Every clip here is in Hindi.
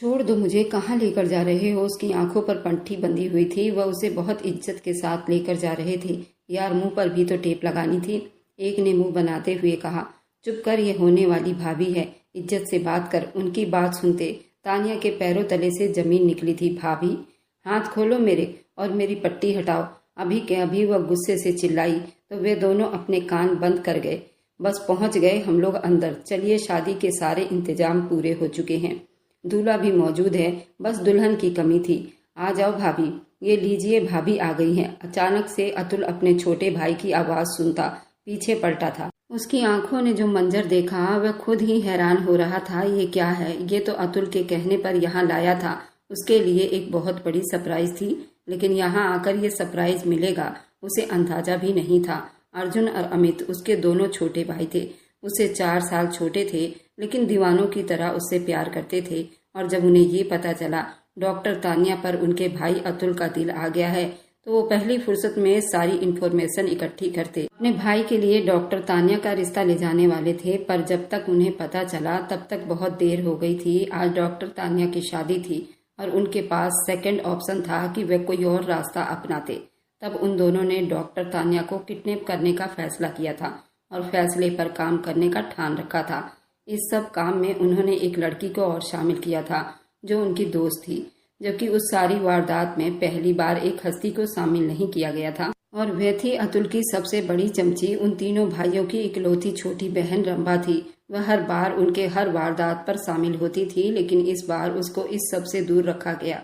छोड़ दो मुझे, कहाँ लेकर जा रहे हो? उसकी आंखों पर पंठी बंधी हुई थी। वह उसे बहुत इज्जत के साथ लेकर जा रहे थे। यार, मुंह पर भी तो टेप लगानी थी। एक ने मुंह बनाते हुए कहा। चुप कर, ये होने वाली भाभी है, इज्जत से बात कर। उनकी बात सुनते तानिया के पैरों तले से जमीन निकली थी। भाभी, हाथ खोलो मेरे और मेरी पट्टी हटाओ। अभी के अभी वह गुस्से से चिल्लाई तो वे दोनों अपने कान बंद कर गए। बस पहुंच गए हम लोग अंदर। चलिए, शादी के सारे इंतजाम पूरे हो चुके हैं। दूल्हा भी मौजूद है, बस दुल्हन की कमी थी। आ जाओ भाभी। ये लीजिए, भाभी आ गई हैं। अचानक से अतुल अपने छोटे भाई की आवाज सुनता पीछे पलटा था। उसकी आंखों ने जो मंजर देखा वह खुद ही हैरान हो रहा था। ये क्या है? ये तो अतुल के कहने पर यहाँ लाया था। उसके लिए एक बहुत बड़ी सरप्राइज थी, लेकिन यहाँ आकर ये सरप्राइज मिलेगा उसे अंदाजा भी नहीं था। अर्जुन और अमित उसके दोनों छोटे भाई थे। उससे 4 साल छोटे थे, लेकिन दीवानों की तरह उससे प्यार करते थे। और जब उन्हें ये पता चला डॉक्टर तानिया पर उनके भाई अतुल का दिल आ गया है, तो वो पहली फुर्सत में सारी इन्फॉर्मेशन इकट्ठी करते अपने भाई के लिए डॉक्टर तानिया का रिश्ता ले जाने वाले थे। पर जब तक उन्हें पता चला तब तक बहुत देर हो गई थी। आज डॉक्टर तानिया की शादी थी और उनके पास सेकंड ऑप्शन था कि वे कोई और रास्ता अपनाते। तब उन दोनों ने डॉक्टर तानिया को किडनैप करने का फैसला किया था और फैसले पर काम करने का ठान रखा था। इस सब काम में उन्होंने एक लड़की को और शामिल किया था जो उनकी दोस्त थी, जबकि उस सारी वारदात में पहली बार एक हस्ती को शामिल नहीं किया गया था और वह थी अतुल की सबसे बड़ी चमची। उन तीनों भाइयों की इकलौती छोटी बहन रंभा थी। वह हर बार उनके हर वारदात पर शामिल होती थी, लेकिन इस बार उसको इस सब से दूर रखा गया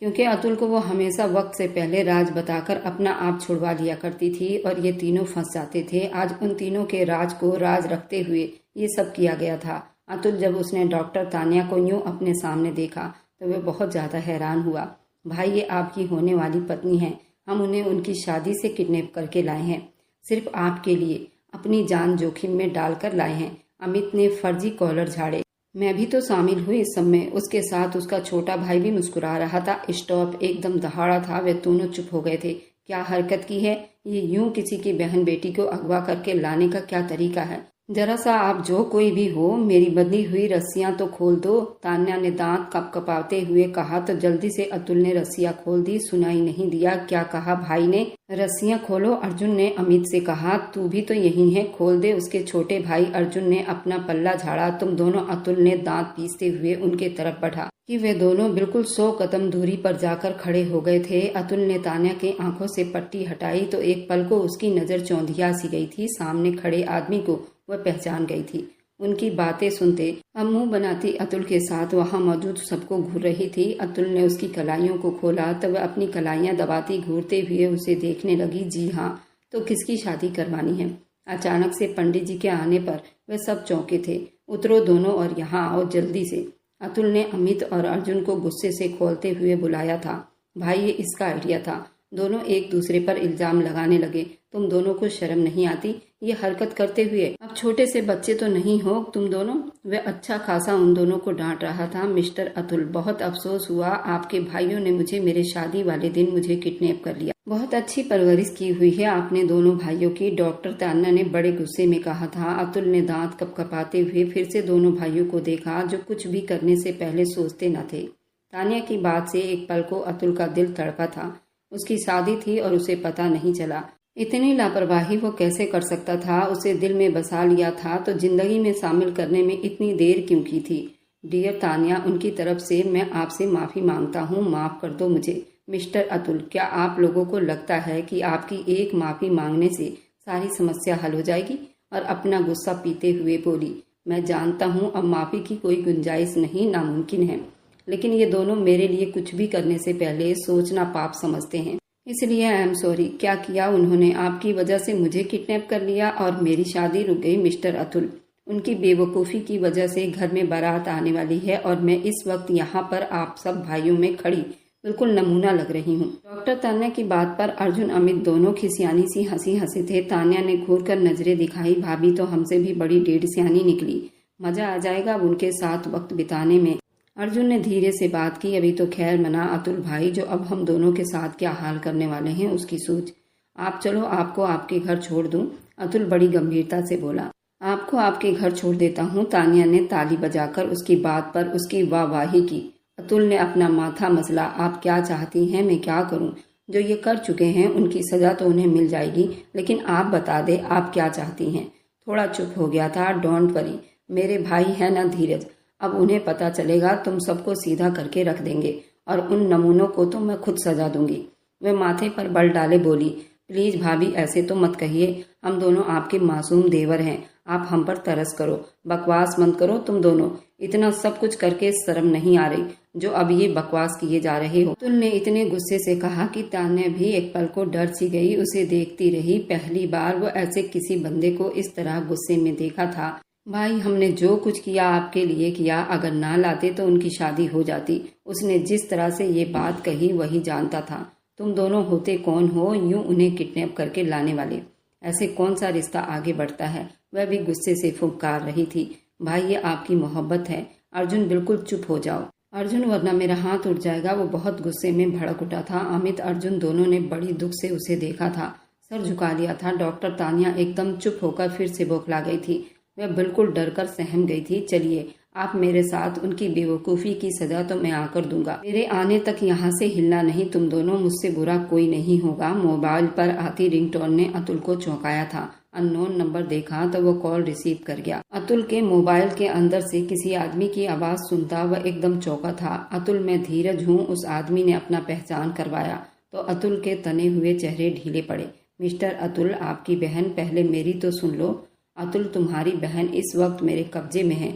क्योंकि अतुल को वो हमेशा वक्त से पहले राज बताकर अपना आप छुड़वा लिया करती थी और ये तीनों फंस जाते थे। आज उन तीनों के राज को राज रखते हुए ये सब किया गया था। अतुल जब उसने डॉक्टर तानिया को यूं अपने सामने देखा तो वह बहुत ज्यादा हैरान हुआ। भाई, ये आपकी होने वाली पत्नी है। हम उन्हें उनकी शादी से किडनैप करके लाए हैं, सिर्फ आपके लिए, अपनी जान जोखिम में डालकर लाए हैं। अमित ने फर्जी कॉलर झाड़े। मैं भी तो शामिल हुई इस सब में। उसके साथ उसका छोटा भाई भी मुस्कुरा रहा था। स्टॉप, एकदम दहाड़ा था। वे दोनों चुप हो गए थे। क्या हरकत की है ये? यूं किसी की बहन बेटी को अगवा करके लाने का क्या तरीका है? जरा सा आप जो कोई भी हो, मेरी बंधी हुई रस्सियां तो खोल दो। तान्या ने दांत कपकपाते हुए कहा तो जल्दी से अतुल ने रस्सियां खोल दी। सुनाई नहीं दिया। क्या कहा भाई ने? रस्सियां खोलो, अर्जुन ने अमित से कहा। तू भी तो यही है, खोल दे। उसके छोटे भाई अर्जुन ने अपना पल्ला झाड़ा। तुम दोनों, अतुल ने दांत पीसते हुए उनके तरफ बढ़ा कि वे दोनों बिल्कुल 100 कदम दूरी पर जाकर खड़े हो गए थे। अतुल ने तान्या के आंखों से पट्टी हटाई तो एक पल को उसकी नजर चौंधिया सी गई थी। सामने खड़े आदमी को वह पहचान गई थी। उनकी बातें सुनते अब मुंह बनाती अतुल के साथ वहां मौजूद सबको घूर रही थी। अतुल ने उसकी कलाइयों को खोला तब वह अपनी कलाइयां दबाती घूरते हुए उसे देखने लगी। जी हाँ, तो किसकी शादी करवानी है? अचानक से पंडित जी के आने पर वे सब चौंके थे। उतरो दोनों और यहाँ आओ जल्दी से। अतुल ने अमित और अर्जुन को गुस्से से खोलते हुए बुलाया था। भाई, ये इसका आइडिया था। दोनों एक दूसरे पर इल्जाम लगाने लगे। तुम दोनों को शर्म नहीं आती ये हरकत करते हुए? अब छोटे से बच्चे तो नहीं हो तुम दोनों। वह अच्छा खासा उन दोनों को डांट रहा था। मिस्टर अतुल, बहुत अफसोस हुआ, आपके भाइयों ने मुझे मेरे शादी वाले दिन मुझे किडनैप कर लिया। बहुत अच्छी परवरिश की हुई है आपने दोनों भाइयों की, डॉक्टर तान्या ने बड़े गुस्से में कहा था। अतुल ने दांत कपकपाते हुए फिर से दोनों भाइयों को देखा जो कुछ भी करने से पहले सोचते न थे। तान्या की बात से एक पल को अतुल का दिल तड़पा था। उसकी शादी थी और उसे पता नहीं चला। इतनी लापरवाही वो कैसे कर सकता था? उसे दिल में बसा लिया था तो जिंदगी में शामिल करने में इतनी देर क्यों की थी? डियर तान्या, उनकी तरफ से मैं आपसे माफी मांगता हूँ। माफ कर दो मुझे। मिस्टर अतुल, क्या आप लोगों को लगता है कि आपकी एक माफी मांगने से सारी समस्या हल हो जाएगी? और अपना गुस्सा पीते हुए बोली, मैं जानता हूँ अब माफी की कोई गुंजाइश नहीं, नामुमकिन है, लेकिन ये दोनों मेरे लिए कुछ भी करने से पहले सोचना पाप समझते हैं, इसलिए आई एम सॉरी। क्या किया उन्होंने? आपकी वजह से मुझे किडनैप कर लिया और मेरी शादी रुक गई। मिस्टर अतुल, उनकी बेवकूफ़ी की वजह से घर में बारात आने वाली है और मैं इस वक्त यहाँ पर आप सब भाइयों में खड़ी बिल्कुल नमूना लग रही हूँ। डॉक्टर तान्या की बात पर अर्जुन अमित दोनों खिसियानी सी हंसी हंसे थे। तान्या ने घूर कर नजरें दिखाई। भाभी तो हमसे भी बड़ी डेढ़ सियानी निकली। मजा आ जाएगा अब उनके साथ वक्त बिताने में। अर्जुन ने धीरे से बात की। अभी तो खैर मना अतुल भाई, जो अब हम दोनों के साथ क्या हाल करने वाले हैं उसकी सोच। आप चलो, आपको आपके घर छोड़ दूं। अतुल बड़ी गंभीरता से बोला। आपको आपके घर छोड़ देता हूँ। तान्या ने ताली बजाकर उसकी बात पर उसकी वाहवाही की। अतुल ने अपना माथा मसला। आप क्या चाहती हैं, मैं क्या करूं? जो ये कर चुके हैं उनकी सजा तो उन्हें मिल जाएगी, लेकिन आप बता दे आप क्या चाहती हैं? थोड़ा चुप हो गया था। डोंट वरी, मेरे भाई है ना धीरज, अब उन्हें पता चलेगा, तुम सबको सीधा करके रख देंगे और उन नमूनों को तो मैं खुद सजा दूंगी। वे माथे पर बल डाले बोली, प्लीज भाभी ऐसे तो मत कहिए, हम दोनों आपके मासूम देवर हैं, आप हम पर तरस करो, बकवास मत करो तुम दोनों, इतना सब कुछ करके शर्म नहीं आ रही जो अब ये बकवास किए जा रहे हो? अतुल ने इतने गुस्से से कहा कि तान्या भी एक पल को डर सी गई, उसे देखती रही। पहली बार वो ऐसे किसी बंदे को इस तरह गुस्से में देखा था। भाई हमने जो कुछ किया आपके लिए किया, अगर ना लाते तो उनकी शादी हो जाती। उसने जिस तरह से ये बात कही वही जानता था। तुम दोनों होते कौन हो यूं उन्हें किडनैप करके लाने वाले? ऐसे कौन सा रिश्ता आगे बढ़ता है? वह भी गुस्से से फुंकार रही थी। भाई ये आपकी मोहब्बत है। अर्जुन बिल्कुल चुप हो जाओ अर्जुन, वरना मेरा हाथ उठ जाएगा। वो बहुत गुस्से में भड़क उठा था। अमित अर्जुन दोनों ने बड़ी दुख से उसे देखा था, सर झुका लिया था। डॉक्टर तान्या एकदम चुप होकर फिर से बौखला गई थी। वह बिल्कुल डरकर सहम गई थी। चलिए आप मेरे साथ, उनकी बेवकूफ़ी की सजा तो मैं आकर दूंगा। मेरे आने तक यहाँ से हिलना नहीं तुम दोनों, मुझसे बुरा कोई नहीं होगा। मोबाइल पर आती रिंगटोन ने अतुल को चौंकाया था। अननोन नंबर देखा तो वो कॉल रिसीव कर गया। अतुल के मोबाइल के अंदर से किसी आदमी की आवाज सुनता वह एकदम चौंका था। अतुल मैं धीरज हूँ, उस आदमी ने अपना पहचान करवाया तो अतुल के तने हुए चेहरे ढीले पड़े। मिस्टर अतुल, आपकी बहन, पहले मेरी तो सुन लो। अतुल तुम्हारी बहन इस वक्त मेरे कब्जे में है।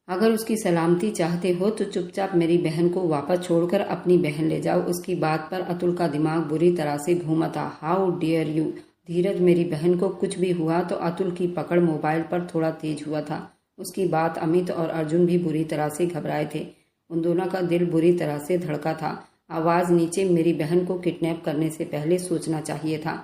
अगर उसकी सलामती चाहते हो तो चुपचाप मेरी बहन को वापस छोड़कर अपनी बहन ले जाओ। उसकी बात पर अतुल का दिमाग बुरी तरह से घूमा था। हाउ डियर यू धीरज, मेरी बहन को कुछ भी हुआ तो अतुल की पकड़ मोबाइल पर थोड़ा तेज हुआ था। उसकी बात अमित और अर्जुन भी बुरी तरह से घबराए थे। उन दोनों का दिल बुरी तरह से धड़का था। आवाज नीचे, मेरी बहन को किडनैप करने से पहले सोचना चाहिए था।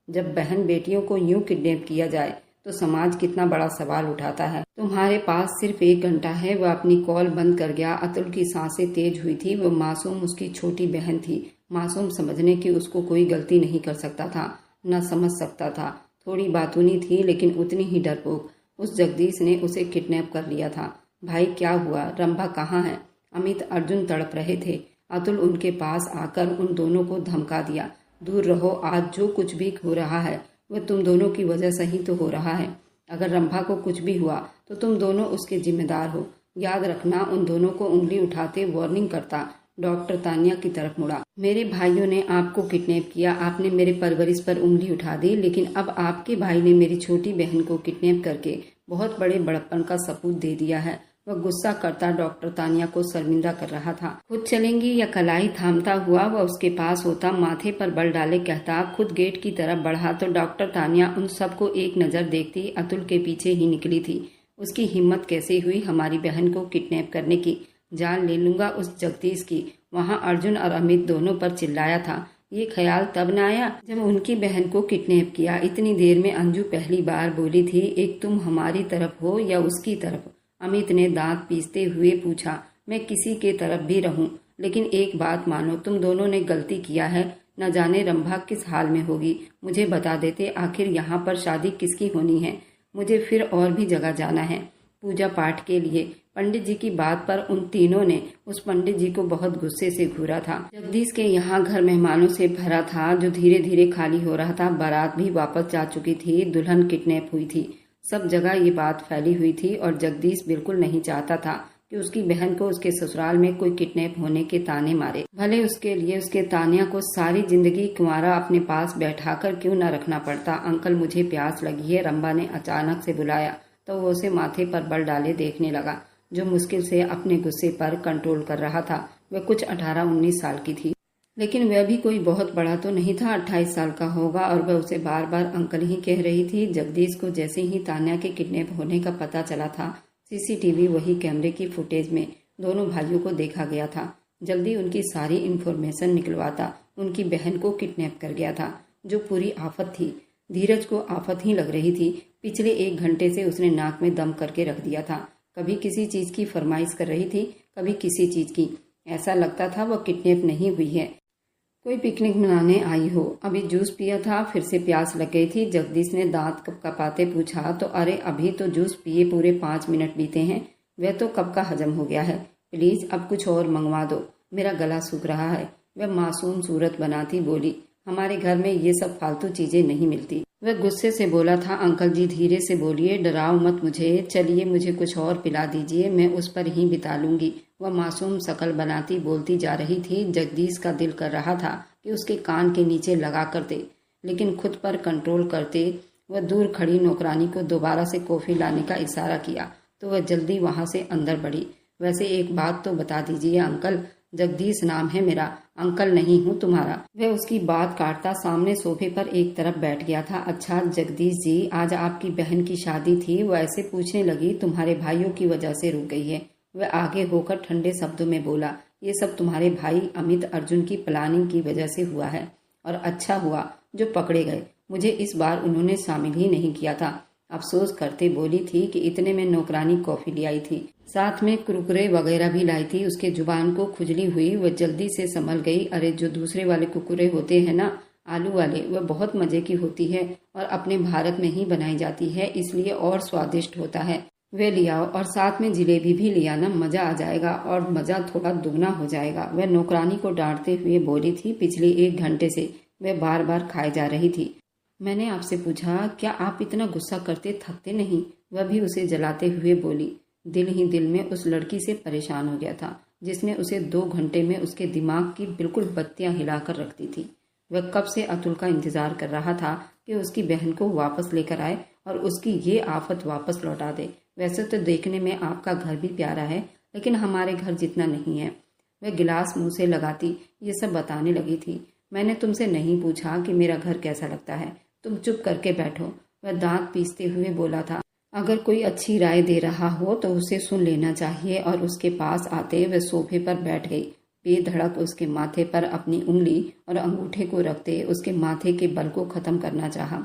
जब बहन बेटियों को यूं किडनैप किया जाए तो समाज कितना बड़ा सवाल उठाता है। तुम्हारे पास सिर्फ 1 घंटा है। वह अपनी कॉल बंद कर गया। अतुल की सांसें तेज हुई थी। वो मासूम उसकी छोटी बहन थी। मासूम समझने की उसको कोई गलती नहीं कर सकता था, न समझ सकता था। थोड़ी बातूनी थी लेकिन उतनी ही डरपोक। उस जगदीश ने उसे किडनैप कर लिया था। भाई क्या हुआ? रंभा कहाँ है? अमित अर्जुन तड़प रहे थे। अतुल उनके पास आकर उन दोनों को धमका दिया, दूर रहो, आज जो कुछ भी हो रहा है वह तुम दोनों की वजह से ही तो हो रहा है। अगर रंभा को कुछ भी हुआ तो तुम दोनों उसके जिम्मेदार हो। याद रखना। उन दोनों को उंगली उठाते वार्निंग करता। डॉक्टर तान्या की तरफ मुड़ा। मेरे भाइयों ने आपको किडनैप किया, आपने मेरे परवरिश पर उंगली उठा दी, लेकिन अब आपके भाई ने मेरी छोटी बहन को किडनैप करके बहुत बड़े बड़प्पन का सबूत दे दिया है। वह गुस्सा करता डॉक्टर तान्या को शर्मिंदा कर रहा था। खुद चलेंगी या कलाई थामता हुआ वह उसके पास होता, माथे पर बल डाले कहता, खुद गेट की तरफ बढ़ा तो डॉक्टर तान्या उन सबको एक नजर देखती अतुल के पीछे ही निकली थी। उसकी हिम्मत कैसे हुई हमारी बहन को किडनैप करने की? जान ले लूंगा उस जगदीश की। वहाँ अर्जुन और अमित दोनों पर चिल्लाया था। ये ख्याल तब न आया जब उनकी बहन को किडनैप किया। इतनी देर में अंजू पहली बार बोली थी, एक तुम हमारी तरफ हो या उसकी तरफ? अमित ने दांत पीसते हुए पूछा। मैं किसी के तरफ भी रहूं, लेकिन एक बात मानो, तुम दोनों ने गलती किया है। न जाने रंभा किस हाल में होगी। मुझे बता देते, आखिर यहाँ पर शादी किसकी होनी है? मुझे फिर और भी जगह जाना है पूजा पाठ के लिए। पंडित जी की बात पर उन तीनों ने उस पंडित जी को बहुत गुस्से से घूरा था। जगदीश के यहाँ घर मेहमानों से भरा था जो धीरे धीरे खाली हो रहा था। बारात भी वापस जा चुकी थी। दुल्हन किडनैप हुई थी। सब जगह ये बात फैली हुई थी और जगदीश बिल्कुल नहीं चाहता था कि उसकी बहन को उसके ससुराल में कोई किडनैप होने के ताने मारे। भले उसके लिए उसके तान्या को सारी जिंदगी कुंवारा अपने पास बैठाकर क्यों न रखना पड़ता। अंकल मुझे प्यास लगी है, रंभा ने अचानक से बुलाया तो वो उसे माथे पर बल डाले देखने लगा, जो मुश्किल से अपने गुस्से पर कंट्रोल कर रहा था। वह कुछ 18-19 साल की थी, लेकिन वह भी कोई बहुत बड़ा तो नहीं था। 28 साल का होगा और वह उसे बार बार अंकल ही कह रही थी। जगदीश को जैसे ही तान्या के किडनैप होने का पता चला था, सीसीटीवी वही कैमरे की फुटेज में दोनों भाइयों को देखा गया था। जल्दी उनकी सारी इन्फॉर्मेशन निकलवाता। उनकी बहन को किडनैप कर गया था, जो पूरी आफत थी। धीरज को आफत ही लग रही थी। पिछले 1 घंटे से उसने नाक में दम करके रख दिया था। कभी किसी चीज की फरमाइश कर रही थी, कभी किसी चीज की। ऐसा लगता था वह किडनैप नहीं हुई है, कोई पिकनिक मनाने आई हो। अभी जूस पिया था, फिर से प्यास लग गई थी। जगदीश ने दांत कपकपाते पूछा तो अरे अभी तो जूस पिए पूरे 5 मिनट बीते हैं। वह तो कब का हजम हो गया है। प्लीज अब कुछ और मंगवा दो। मेरा गला सूख रहा है। वह मासूम सूरत बनाती बोली, हमारे घर में ये सब फालतू चीजें नहीं मिलती। वह गुस्से से बोला था, अंकल जी धीरे से बोलिए, डराओ मत मुझे, चलिए मुझे कुछ और पिला दीजिए, मैं उस पर ही बिता लूंगी। वह मासूम शकल बनाती बोलती जा रही थी। जगदीश का दिल कर रहा था कि उसके कान के नीचे लगा कर दे, लेकिन खुद पर कंट्रोल करते वह दूर खड़ी नौकरानी को दोबारा से कॉफी लाने का इशारा किया तो वह जल्दी वहां से अंदर बढ़ी। वैसे एक बात तो बता दीजिए अंकल, जगदीश नाम है मेरा, अंकल नहीं हूँ तुम्हारा। वह उसकी बात काटता सामने सोफे पर एक तरफ बैठ गया था। अच्छा जगदीश जी, आज आपकी बहन की शादी थी, वो ऐसे पूछने लगी, तुम्हारे भाइयों की वजह से रुक गई है। वह आगे होकर ठंडे शब्दों में बोला, ये सब तुम्हारे भाई अमित अर्जुन की प्लानिंग की वजह से हुआ है, और अच्छा हुआ जो पकड़े गए। मुझे इस बार उन्होंने शामिल ही नहीं किया था। अफसोस करते बोली थी कि इतने में नौकरानी कॉफी ले आई थी, साथ में कुरकुरे वगैरह भी लाई थी। उसके जुबान को खुजली हुई, वह जल्दी से संभल गई। अरे जो दूसरे वाले कुरकुरे होते हैं ना, आलू वाले, वह बहुत मजे की होती है और अपने भारत में ही बनाई जाती है, इसलिए और स्वादिष्ट होता है। वे ले आओ, और साथ में जिलेबी भी ले आना, मजा आ जाएगा और मजा थोड़ा दुगना हो जाएगा। वह नौकरानी को डांटते हुए बोली थी। पिछले 1 घंटे से वह बार बार खाए जा रही थी। मैंने आपसे पूछा, क्या आप इतना गुस्सा करते थकते नहीं? वह भी उसे जलाते हुए बोली। दिल ही दिल में उस लड़की से परेशान हो गया था, जिसने उसे 2 घंटे में उसके दिमाग की बिल्कुल बत्तियां हिलाकर रख दी थी। वह कब से अतुल का इंतजार कर रहा था कि उसकी बहन को वापस लेकर आए और उसकी ये आफत वापस लौटा दे। वैसे तो देखने में आपका घर भी प्यारा है, लेकिन हमारे घर जितना नहीं है। वह गिलास मुंह से लगाती ये सब बताने लगी थी। मैंने तुमसे नहीं पूछा कि मेरा घर कैसा लगता है, तुम चुप करके बैठो। वह दांत पीसते हुए बोला था। अगर कोई अच्छी राय दे रहा हो तो उसे सुन लेना चाहिए। और उसके पास आते वह सोफे पर बैठ गई। बेधड़क उसके माथे पर अपनी उंगली और अंगूठे को रखते उसके माथे के बल को खत्म करना चाहा।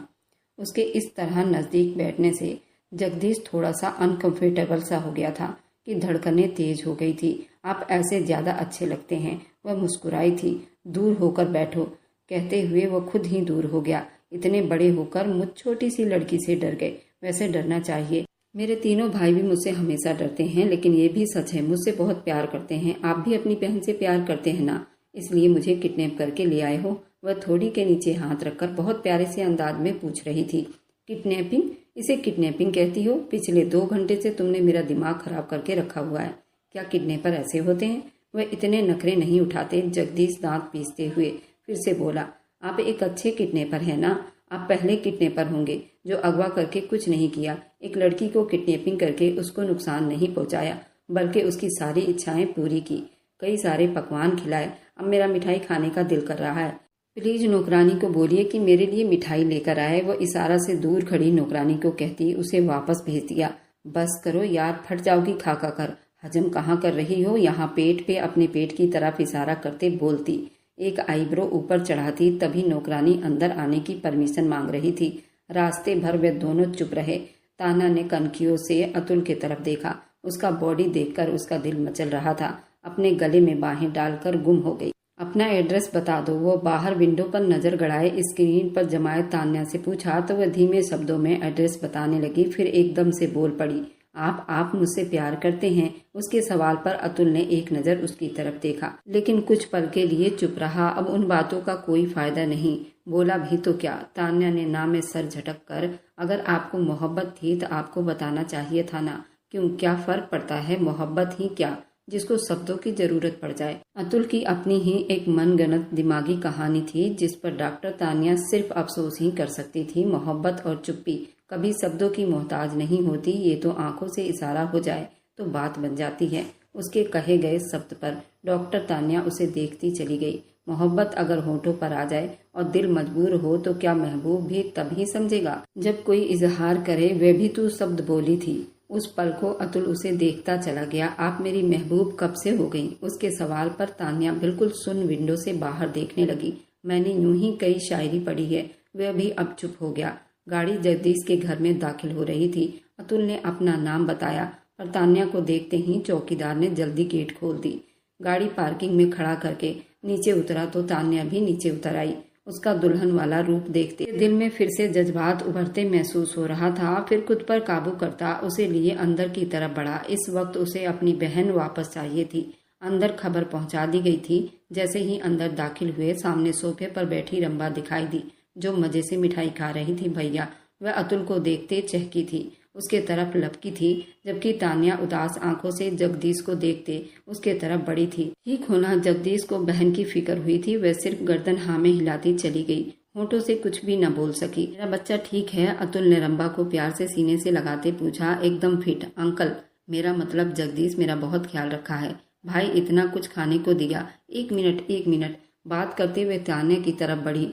उसके इस तरह नजदीक बैठने से जगदीश थोड़ा सा अनकंफर्टेबल सा हो गया था कि धड़कनें तेज हो गई थी। आप ऐसे ज्यादा अच्छे लगते हैं। वह मुस्कुराई थी। दूर होकर बैठो कहते हुए वह खुद ही दूर हो गया। इतने बड़े होकर मुझ छोटी सी लड़की से डर गए, वैसे डरना चाहिए। मेरे तीनों भाई भी मुझसे हमेशा डरते हैं, लेकिन ये भी सच है मुझसे बहुत प्यार करते हैं। आप भी अपनी बहन से प्यार करते हैं ना, इसलिए मुझे किडनैप करके ले आए हो? वह थोड़ी के नीचे हाथ रखकर बहुत प्यारे से अंदाज में पूछ रही थी। किडनैपिंग? इसे किडनैपिंग कहती हो? पिछले 2 घंटे से तुमने मेरा दिमाग खराब करके रखा हुआ है। क्या किडनैपर ऐसे होते हैं? वह इतने नखरे नहीं उठाते। जगदीश दांत पीसते हुए फिर से बोला, आप एक अच्छे किडनैपर हैं ना? आप पहले किडनैपर होंगे जो अगवा करके कुछ नहीं किया, एक लड़की को किडनैपिंग करके उसको नुकसान नहीं पहुंचाया, बल्कि उसकी सारी इच्छाएं पूरी की, कई सारे पकवान खिलाए। अब मेरा मिठाई खाने का दिल कर रहा है। प्लीज नौकरानी को बोलिए कि मेरे लिए मिठाई लेकर आए। वो इशारा से दूर खड़ी नौकरानी को कहती उसे वापस भेज दिया। बस करो यार, फट जाओगी खा खा कर। हजम कहाँ कर रही हो? यहाँ पेट पे अपने पेट की तरफ इशारा करते बोलती। एक आईब्रो ऊपर चढ़ाती। तभी नौकरानी अंदर आने की परमिशन मांग रही थी। रास्ते भर वे दोनों चुप रहे। ताना ने कनखियों से अतुल की तरफ देखा। उसका बॉडी देखकर उसका दिल मचल रहा था। अपने गले में बाहें डालकर गुम हो गई। अपना एड्रेस बता दो। वो बाहर विंडो पर नजर गड़ाए स्क्रीन पर जमाए तान्या से पूछा तो वह धीमे शब्दों में एड्रेस बताने लगी। फिर एकदम से बोल पड़ी, आप मुझसे प्यार करते हैं? उसके सवाल पर अतुल ने एक नजर उसकी तरफ देखा, लेकिन कुछ पल के लिए चुप रहा। अब उन बातों का कोई फायदा नहीं, बोला भी तो क्या। तान्या ने ना में सर झटक कर, अगर आपको मोहब्बत थी तो आपको बताना चाहिए था ना। क्यों, क्या फर्क पड़ता है? मोहब्बत ही क्या जिसको शब्दों की जरूरत पड़ जाए। अतुल की अपनी ही एक मनगढ़ंत दिमागी कहानी थी जिस पर डॉक्टर तान्या सिर्फ अफसोस ही कर सकती थी। मोहब्बत और चुप्पी कभी शब्दों की मोहताज नहीं होती। ये तो आंखों से इशारा हो जाए तो बात बन जाती है। उसके कहे गए शब्द पर डॉक्टर तान्या उसे देखती चली गई। मोहब्बत अगर होठों पर आ जाए और दिल मजबूर हो तो क्या महबूब भी तभी समझेगा जब कोई इजहार करे। वे भी तू शब्द बोली थी। उस पल को अतुल उसे देखता चला गया। आप मेरी महबूब कब से हो गई? उसके सवाल पर तान्या बिल्कुल सुन विंडो से बाहर देखने लगी। मैंने यूं ही कई शायरी पढ़ी है। वह भी अब चुप हो गया। गाड़ी जगदीश के घर में दाखिल हो रही थी। अतुल ने अपना नाम बताया और तान्या को देखते ही चौकीदार ने जल्दी गेट खोल दी। गाड़ी पार्किंग में खड़ा करके नीचे उतरा तो तान्या भी नीचे उतर आई। उसका दुल्हन वाला रूप देखते दिल में फिर से जज्बात उभरते महसूस हो रहा था। फिर खुद पर काबू करता उसे लिए अंदर की तरफ बढ़ा। इस वक्त उसे अपनी बहन वापस चाहिए थी। अंदर खबर पहुंचा दी गई थी। जैसे ही अंदर दाखिल हुए, सामने सोफे पर बैठी रंभा दिखाई दी, जो मजे से मिठाई खा रही थी। भैया वह अतुल को देखते चहकी थी, उसके तरफ लपकी थी, जबकि तान्या उदास आंखों से जगदीश को देखते उसके तरफ बढ़ी थी। ठीक होना जगदीश को बहन की फिक्र हुई थी। वह सिर्फ गर्दन हाँ में हिलाती चली गई, होठों से कुछ भी न बोल सकी। मेरा बच्चा ठीक है? अतुल ने रंभा को प्यार से सीने से लगाते पूछा। एकदम फिट अंकल। मेरा मतलब जगदीश मेरा बहुत ख्याल रखा है। भाई इतना कुछ खाने को दिया। एक मिनट। बात करते हुए तान्या की तरफ बढ़ी।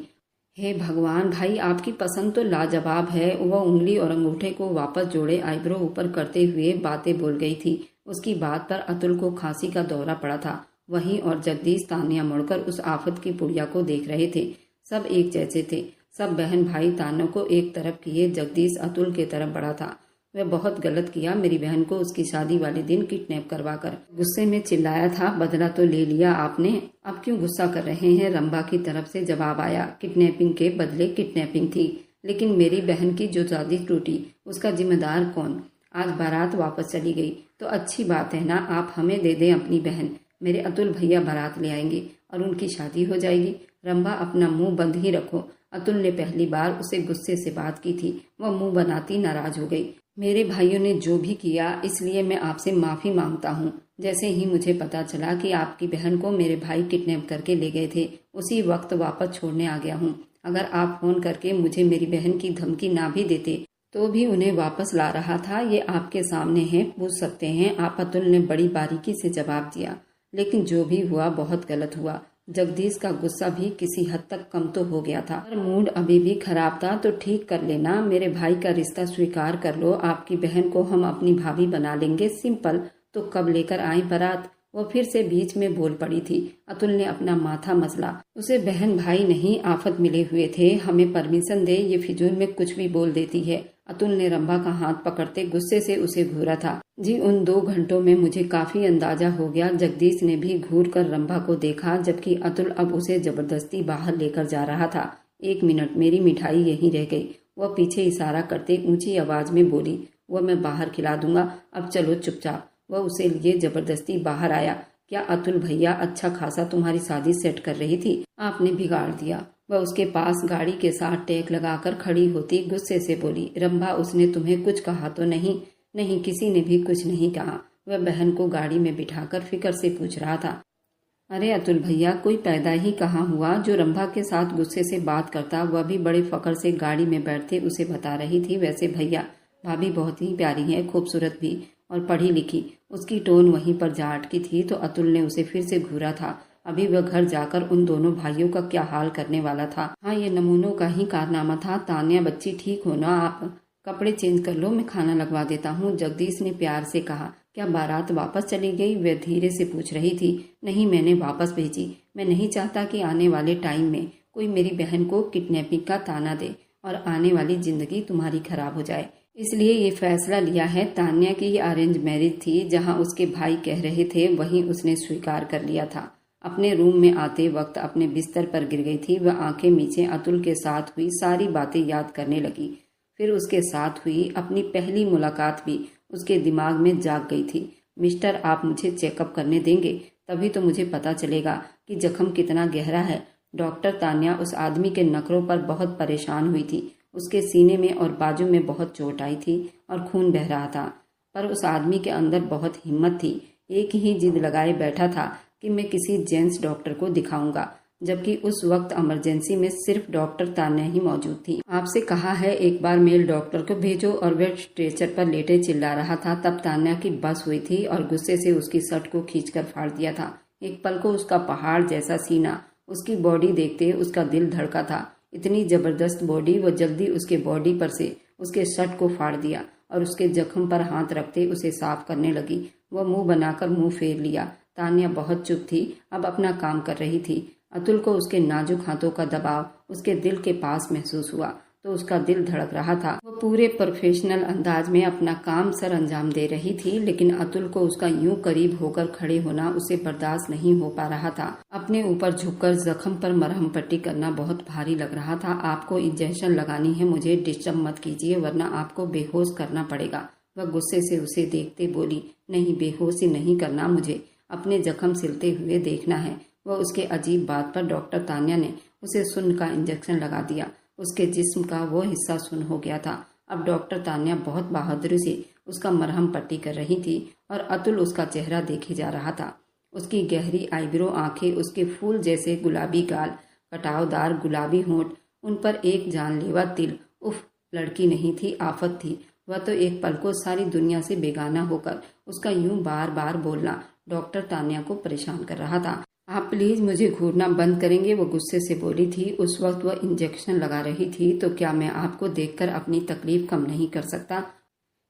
हे भगवान, भाई आपकी पसंद तो लाजवाब है। वह उंगली और अंगूठे को वापस जोड़े आईब्रो ऊपर करते हुए बातें बोल गई थी। उसकी बात पर अतुल को खांसी का दौरा पड़ा था। वहीं और जगदीश तान्या मुड़कर उस आफत की पुड़िया को देख रहे थे। सब एक जैसे थे। सब बहन भाई तान्या को एक तरफ किए जगदीश अतुल के तरफ बढ़ा था। वह बहुत गलत किया मेरी बहन को उसकी शादी वाले दिन किडनैप करवाकर। गुस्से में चिल्लाया था, बदला तो ले लिया आपने, अब क्यों गुस्सा कर रहे हैं? रंभा की तरफ से जवाब आया। किडनैपिंग के बदले किडनैपिंग थी, लेकिन मेरी बहन की जो शादी टूटी उसका जिम्मेदार कौन? आज बारात वापस चली गई तो अच्छी बात है ना। आप हमें दे दें अपनी बहन, मेरे अतुल भैया बारात ले आएंगे और उनकी शादी हो जाएगी। रंभा अपना मुंह बंद ही रखो। अतुल ने पहली बार उसे गुस्से से बात की थी। वह मुंह बनाती नाराज हो गई। मेरे भाइयों ने जो भी किया, इसलिए मैं आपसे माफी मांगता हूँ। जैसे ही मुझे पता चला कि आपकी बहन को मेरे भाई किडनैप करके ले गए थे, उसी वक्त वापस छोड़ने आ गया हूँ। अगर आप फोन करके मुझे मेरी बहन की धमकी ना भी देते तो भी उन्हें वापस ला रहा था। ये आपके सामने है, पूछ सकते हैं आप। अतुल ने बड़ी बारीकी से जवाब दिया। लेकिन जो भी हुआ बहुत गलत हुआ। जगदीश का गुस्सा भी किसी हद तक कम तो हो गया था, पर मूड अभी भी खराब था। तो ठीक कर लेना, मेरे भाई का रिश्ता स्वीकार कर लो। आपकी बहन को हम अपनी भाभी बना लेंगे, सिंपल। तो कब लेकर आए बारात? वो फिर से बीच में बोल पड़ी थी। अतुल ने अपना माथा मसला। उसे बहन भाई नहीं आफत मिले हुए थे। हमें परमिशन दे, ये फिजूल में कुछ भी बोल देती है। अतुल ने रंभा का हाथ पकड़ते गुस्से से उसे घूरा था। जी, उन 2 घंटों में मुझे काफी अंदाजा हो गया। जगदीश ने भी घूर कर रंभा को देखा, जबकि अतुल अब उसे जबरदस्ती बाहर लेकर जा रहा था। 1 मिनट, मेरी मिठाई यहीं रह गई। वह पीछे इशारा करते ऊंची आवाज में बोली। वह मैं बाहर खिला दूंगा, अब चलो चुपचाप। वह उसे लिए जबरदस्ती बाहर आया। क्या अतुल भैया, अच्छा खासा तुम्हारी शादी सेट कर रही थी, आपने बिगाड़ दिया। वह उसके पास गाड़ी के साथ टेक लगाकर खड़ी होती गुस्से से बोली। रंभा, उसने तुम्हें कुछ कहा तो नहीं? नहीं, किसी ने भी कुछ नहीं कहा। वह बहन को गाड़ी में बिठाकर फिक्र से पूछ रहा था। अरे अतुल भैया, कोई पैदा ही कहाँ हुआ जो रंभा के साथ गुस्से से बात करता। वह भी बड़े फकर से गाड़ी में बैठते उसे बता रही थी। वैसे भैया, भाभी बहुत ही प्यारी है, खूबसूरत भी और पढ़ी लिखी। उसकी टोन वहीं पर जा अटकी थी तो अतुल ने उसे फिर से घूरा था। अभी वह घर जाकर उन दोनों भाइयों का क्या हाल करने वाला था। हाँ, ये नमूनों का ही कारनामा था। तान्या बच्ची, ठीक हो ना आप? कपड़े चेंज कर लो, मैं खाना लगवा देता हूँ, जगदीश ने प्यार से कहा। क्या बारात वापस चली गई? वह धीरे से पूछ रही थी। नहीं, मैंने वापस भेजी। मैं नहीं चाहता कि आने वाले टाइम में कोई मेरी बहन को किडनैपिंग का ताना दे और आने वाली जिंदगी तुम्हारी खराब हो जाए, इसलिए ये फैसला लिया है। तान्या की अरेंज मैरिज थी, जहाँ उसके भाई कह रहे थे वहीं उसने स्वीकार कर लिया था। अपने रूम में आते वक्त अपने बिस्तर पर गिर गई थी। वह आंखें मीचे अतुल के साथ हुई सारी बातें याद करने लगी। फिर उसके साथ हुई अपनी पहली मुलाकात भी उसके दिमाग में जाग गई थी। मिस्टर, आप मुझे चेकअप करने देंगे? तभी तो मुझे पता चलेगा कि जख्म कितना गहरा है। डॉक्टर, तान्या उस आदमी के नखरों पर बहुत परेशान हुई थी। उसके सीने में और बाजू में बहुत चोट आई थी और खून बह रहा था, पर उस आदमी के अंदर बहुत हिम्मत थी। एक ही जिद लगाए बैठा था कि मैं किसी जेंट्स डॉक्टर को दिखाऊंगा, जबकि उस वक्त इमरजेंसी में सिर्फ डॉक्टर तान्या ही मौजूद थी। आपसे कहा है एक बार मेल डॉक्टर को भेजो, और वह स्ट्रेचर पर लेटे चिल्ला रहा था। तब तान्या की बस हुई थी और गुस्से से उसकी शर्ट को खींचकर फाड़ दिया था। एक पल को उसका पहाड़ जैसा सीना, उसकी बॉडी देखते उसका दिल धड़का था। इतनी जबरदस्त बॉडी, वो जल्दी उसके बॉडी पर से उसके शर्ट को फाड़ दिया और उसके जख्म पर हाथ रखते उसे साफ करने लगी। वह मुंह बनाकर मुंह फेर लिया। तान्या बहुत चुप थी, अब अपना काम कर रही थी। अतुल को उसके नाजुक हाथों का दबाव उसके दिल के पास महसूस हुआ तो उसका दिल धड़क रहा था। वो पूरे प्रोफेशनल अंदाज में अपना काम सर अंजाम दे रही थी, लेकिन अतुल को उसका यूं करीब होकर खड़े होना उसे बर्दाश्त नहीं हो पा रहा था। अपने ऊपर झुककर जख्म पर मरहम पट्टी करना बहुत भारी लग रहा था। आपको इंजेक्शन लगानी है, मुझे डिस्टर्ब मत कीजिए वरना आपको बेहोश करना पड़ेगा। वह गुस्से से उसे देखते बोली। नहीं, बेहोशी नहीं करना मुझे, अपने जख्म सिलते हुए देखना है। वह उसके अजीब बात पर डॉक्टर तान्या ने उसे सुन्न का इंजेक्शन लगा दिया। उसके जिस्म का वो हिस्सा सुन्न हो गया था। अब डॉक्टर तान्या बहुत बहादुरी से उसका मरहम पट्टी कर रही थी और अतुल उसका चेहरा देखे जा रहा था। उसकी गहरी आईब्रो आंखें, उसके फूल जैसे गुलाबी गाल, कटावदार गुलाबी होंठ, उन पर एक जानलेवा तिल। उफ, लड़की नहीं थी, आफत थी। वह तो एक पल को सारी दुनिया से बेगाना होकर उसका यूं बार बार बोलना डॉक्टर तान्या को परेशान कर रहा था। आप प्लीज मुझे घूरना बंद करेंगे, वो गुस्से से बोली थी। उस वक्त वह इंजेक्शन लगा रही थी। तो क्या मैं आपको देखकर अपनी तकलीफ कम नहीं कर सकता?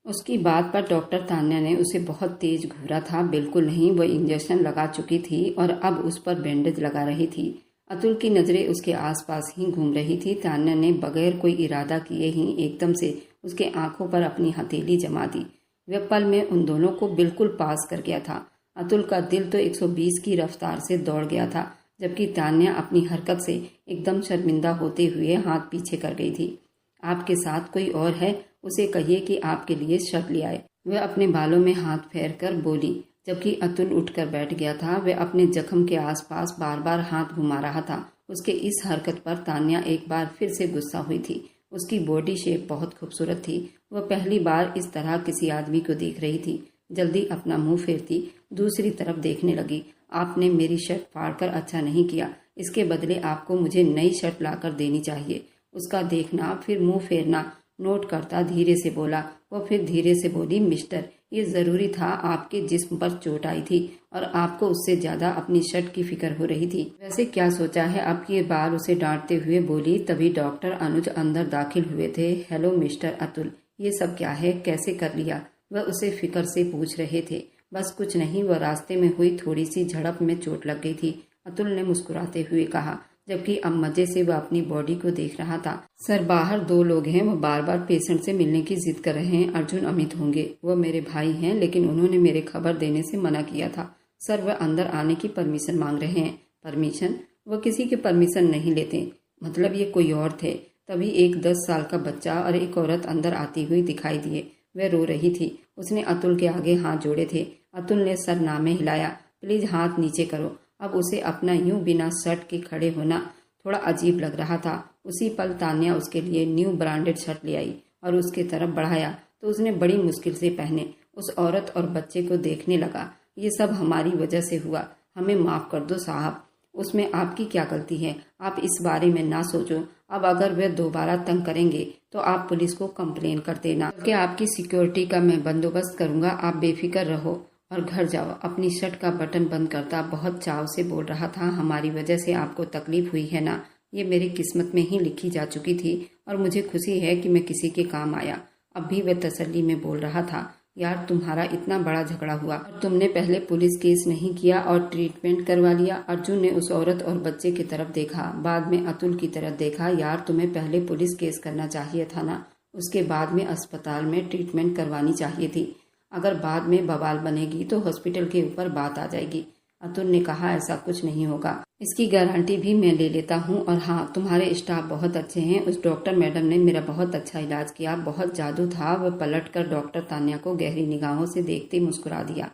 उसकी बात पर डॉक्टर तान्या ने उसे बहुत तेज घूरा था। बिल्कुल नहीं, वह इंजेक्शन लगा चुकी थी और अब उस पर बैंडेज लगा रही थी। अतुल की नजरें उसके आसपास ही घूम रही थी। तान्या ने बगैर कोई इरादा किए ही एकदम से उसके आंखों पर अपनी हथेली जमा दी। वह पल में उन दोनों को बिल्कुल पास कर गया था। अतुल का दिल तो 120 की रफ्तार से दौड़ गया था, जबकि तान्या अपनी हरकत से एकदम शर्मिंदा होते हुए हाथ पीछे कर गई थी। आपके साथ कोई और है? उसे कहिए कि आपके लिए शर्ट ले आए। वह अपने बालों में हाथ फेर कर बोली, जबकि अतुल उठकर बैठ गया था। वह अपने जख्म के आसपास बार बार हाथ घुमा रहा था। उसके इस हरकत पर तान्या एक बार फिर से गुस्सा हुई थी। उसकी बॉडी शेप बहुत खूबसूरत थी। वह पहली बार इस तरह किसी आदमी को देख रही थी। जल्दी अपना मुंह फेरती दूसरी तरफ देखने लगी। आपने मेरी शर्ट फाड़कर अच्छा नहीं किया। इसके बदले आपको मुझे नई शर्ट लाकर देनी चाहिए। उसका देखना फिर मुंह फेरना नोट करता धीरे से बोला। वो फिर धीरे से बोली, मिस्टर, ये जरूरी था। आपके जिस्म पर चोट आई थी और आपको उससे ज्यादा अपनी शर्ट की फिक्र हो रही थी। वैसे क्या सोचा है? आपकी बार उसे डांटते हुए बोली। तभी डॉक्टर अनुज अंदर दाखिल हुए थे। हेलो मिस्टर अतुल, ये सब क्या है? कैसे कर लिया? वह उसे फिक्र से पूछ रहे थे। बस कुछ नहीं, वह रास्ते में हुई थोड़ी सी झड़प में चोट लग गई थी, अतुल ने मुस्कुराते हुए कहा, जबकि अब मजे से वह अपनी बॉडी को देख रहा था। सर, बाहर 2 लोग हैं। वह बार बार पेशेंट से मिलने की जिद कर रहे हैं। अर्जुन अमित होंगे। वह मेरे भाई हैं, लेकिन उन्होंने मेरे खबर देने से मना किया था। सर, वह अंदर आने की परमिशन मांग रहे हैं। परमिशन? वह किसी की परमिशन नहीं लेते। मतलब ये कोई और थे। तभी एक 10 साल का बच्चा और एक औरत अंदर आती हुई दिखाई दिए। वह रो रही थी। उसने अतुल के आगे हाथ जोड़े थे। अतुल ने सर नामे हिलाया। प्लीज हाथ नीचे करो। अब उसे अपना यूं बिना शर्ट के खड़े होना थोड़ा अजीब लग रहा था। उसी पल तान्या उसके लिए न्यू ब्रांडेड शर्ट ले आई और उसके तरफ बढ़ाया तो उसने बड़ी मुश्किल से पहने। उस औरत और बच्चे को देखने लगा। ये सब हमारी वजह से हुआ। हमें माफ कर दो साहब। उसमें आपकी क्या गलती है? आप इस बारे में ना सोचो। अब अगर वे दोबारा तंग करेंगे तो आप पुलिस को कंप्लेन कर देना, कि आपकी सिक्योरिटी का मैं बंदोबस्त करूंगा। आप बेफिक्र रहो और घर जाओ। अपनी शर्ट का बटन बंद करता बहुत चाव से बोल रहा था, हमारी वजह से आपको तकलीफ हुई है ना? ये मेरी किस्मत में ही लिखी जा चुकी थी और मुझे खुशी है कि मैं किसी के काम आया। अब भी वह तसल्ली में बोल रहा था, यार तुम्हारा इतना बड़ा झगड़ा हुआ और तुमने पहले पुलिस केस नहीं किया और ट्रीटमेंट करवा लिया। अर्जुन ने उस औरत और बच्चे की तरफ देखा, बाद में अतुल की तरफ देखा। यार तुम्हें पहले पुलिस केस करना चाहिए था ना, उसके बाद में अस्पताल में ट्रीटमेंट करवानी चाहिए थी। अगर बाद में बवाल बनेगी तो हॉस्पिटल के ऊपर बात आ जाएगी। अतुल ने कहा, ऐसा कुछ नहीं होगा, इसकी गारंटी भी मैं ले लेता हूँ। और हाँ, तुम्हारे स्टाफ बहुत अच्छे हैं। उस डॉक्टर मैडम ने मेरा बहुत अच्छा इलाज किया। बहुत जादू था। वह पलटकर डॉक्टर तान्या को गहरी निगाहों से देखते मुस्कुरा दिया,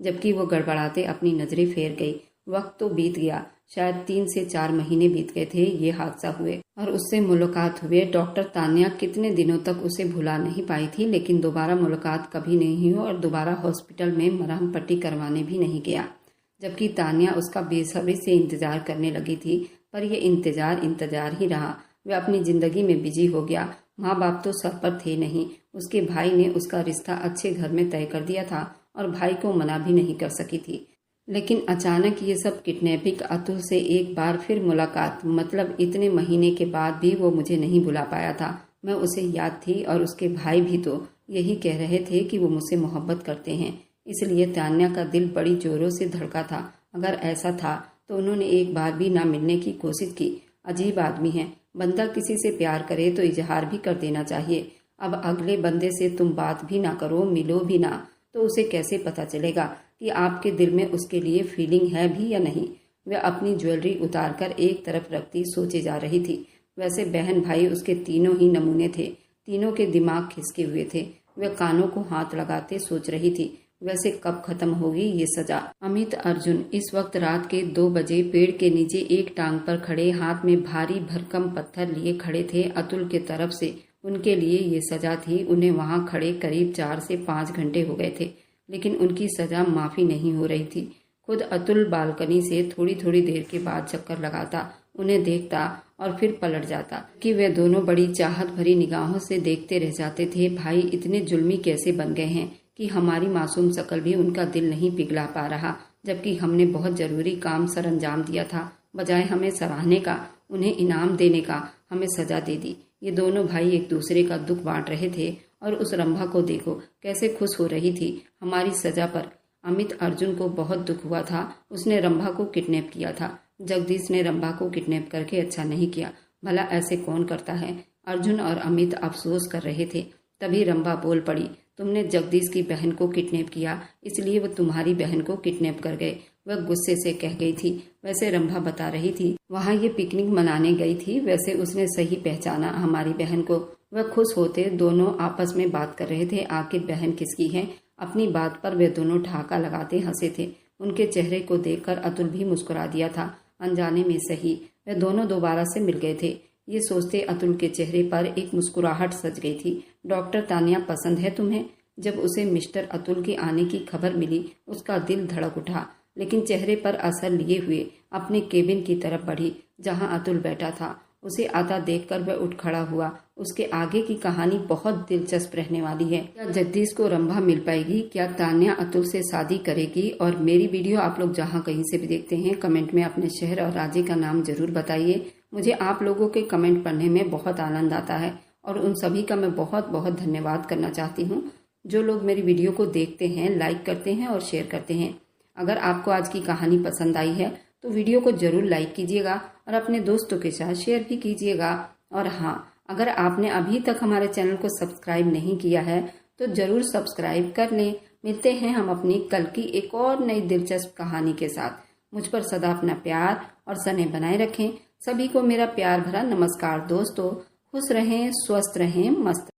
जबकि वो गड़बड़ाते अपनी नजरें फेर गई। वक्त तो बीत गया। शायद 3 से 4 महीने बीत गए थे ये हादसा हुए और उससे मुलाकात हुए। डॉक्टर तान्या कितने दिनों तक उसे भुला नहीं पाई थी, लेकिन दोबारा मुलाकात कभी नहीं हुई और दोबारा हॉस्पिटल में मरहम पट्टी करवाने भी नहीं गया। जबकि तान्या उसका बेसब्री से इंतजार करने लगी थी, पर यह इंतजार ही रहा। वह अपनी जिंदगी में बिजी हो गया। माँ बाप तो सर पर थे नहीं। उसके भाई ने उसका रिश्ता अच्छे घर में तय कर दिया था और भाई को मना भी नहीं कर सकी थी। लेकिन अचानक ये सब किडनैपिंग, अतुल से एक बार फिर मुलाकात, मतलब इतने महीने के बाद भी वो मुझे नहीं भुला पाया था। मैं उसे याद थी और उसके भाई भी तो यही कह रहे थे कि वो मुझसे मोहब्बत करते हैं। इसलिए तान्या का दिल बड़ी जोरों से धड़का था। अगर ऐसा था तो उन्होंने एक बार भी ना मिलने की कोशिश की। अजीब आदमी है। बंदा किसी से प्यार करे तो इजहार भी कर देना चाहिए। अब अगले बंदे से तुम बात भी ना करो, मिलो भी ना, तो उसे कैसे पता चलेगा कि आपके दिल में उसके लिए फीलिंग है भी या नहीं? वह अपनी ज्वेलरी उतारकर एक तरफ रखती सोचे जा रही थी। वैसे बहन भाई उसके तीनों ही नमूने थे। तीनों के दिमाग खिसके हुए थे। वह कानों को हाथ लगाते सोच रही थी। वैसे कब खत्म होगी ये सजा। अमित अर्जुन इस वक्त रात के 2 बजे पेड़ के नीचे एक टांग पर खड़े, हाथ में भारी भरकम पत्थर लिए खड़े थे। अतुल के तरफ से उनके लिए ये सजा थी। उन्हें वहां खड़े करीब 4 से 5 घंटे हो गए थे, लेकिन उनकी सजा माफी नहीं हो रही थी। खुद अतुल बालकनी से थोड़ी थोड़ी देर के बाद चक्कर लगाता, उन्हें देखता और फिर पलट जाता कि वे दोनों बड़ी चाहत भरी निगाहों से देखते रह जाते थे। भाई इतने जुल्मी कैसे बन गए हैं कि हमारी मासूम शकल भी उनका दिल नहीं पिघला पा रहा, जबकि हमने बहुत जरूरी काम सर अंजाम दिया था। बजाय हमें सराहने का, उन्हें इनाम देने का, हमें सजा दे दी। ये दोनों भाई एक दूसरे का दुख बांट रहे थे और उस रंभा को देखो कैसे खुश हो रही थी हमारी सजा पर। अमित अर्जुन को बहुत दुख हुआ था। उसने रंभा को किडनैप किया था। जगदीश ने रंभा को किडनैप करके अच्छा नहीं किया। भला ऐसे कौन करता है? अर्जुन और अमित अफसोस कर रहे थे। तभी रंभा बोल पड़ी, तुमने जगदीश की बहन को किडनैप किया, इसलिए वो तुम्हारी बहन को किडनैप कर गए। वह गुस्से से कह गई थी। वैसे रंभा बता रही थी वहाँ ये पिकनिक मनाने गई थी। वैसे उसने सही पहचाना हमारी बहन को। वह खुश होते दोनों आपस में बात कर रहे थे, आखिर बहन किसकी है। अपनी बात पर वे दोनों ठहाका लगाते हंसे थे। उनके चेहरे को देखकर अतुल भी मुस्कुरा दिया था, अनजाने में सही। वे दोनों दोबारा से मिल गए थे। ये सोचते अतुल के चेहरे पर एक मुस्कुराहट सज गई थी। डॉक्टर तानिया पसंद है तुम्हें? जब उसे मिस्टर अतुल के आने की खबर मिली, उसका दिल धड़क उठा, लेकिन चेहरे पर असर लिए हुए अपने केबिन की तरफ बढ़ी जहां अतुल बैठा था। उसे आता देखकर वह उठ खड़ा हुआ। उसके आगे की कहानी बहुत दिलचस्प रहने वाली है। क्या जगदीश को रंभा मिल पाएगी? क्या तान्या अतुल से शादी करेगी? और मेरी वीडियो आप लोग जहां कहीं से भी देखते हैं, कमेंट में अपने शहर और राज्य का नाम जरूर बताइए। मुझे आप लोगों के कमेंट पढ़ने में बहुत आनंद आता है और उन सभी का मैं बहुत बहुत धन्यवाद करना चाहती हूँ जो लोग मेरी वीडियो को देखते हैं, लाइक करते हैं और शेयर करते हैं। अगर आपको आज की कहानी पसंद आई है तो वीडियो को जरूर लाइक कीजिएगा और अपने दोस्तों के साथ शेयर भी कीजिएगा। और हाँ, अगर आपने अभी तक हमारे चैनल को सब्सक्राइब नहीं किया है तो जरूर सब्सक्राइब कर लें। मिलते हैं हम अपनी कल की एक और नई दिलचस्प कहानी के साथ। मुझ पर सदा अपना प्यार और स्नेह बनाए रखें। सभी को मेरा प्यार भरा नमस्कार दोस्तों। खुश रहें, स्वस्थ रहें, मस्त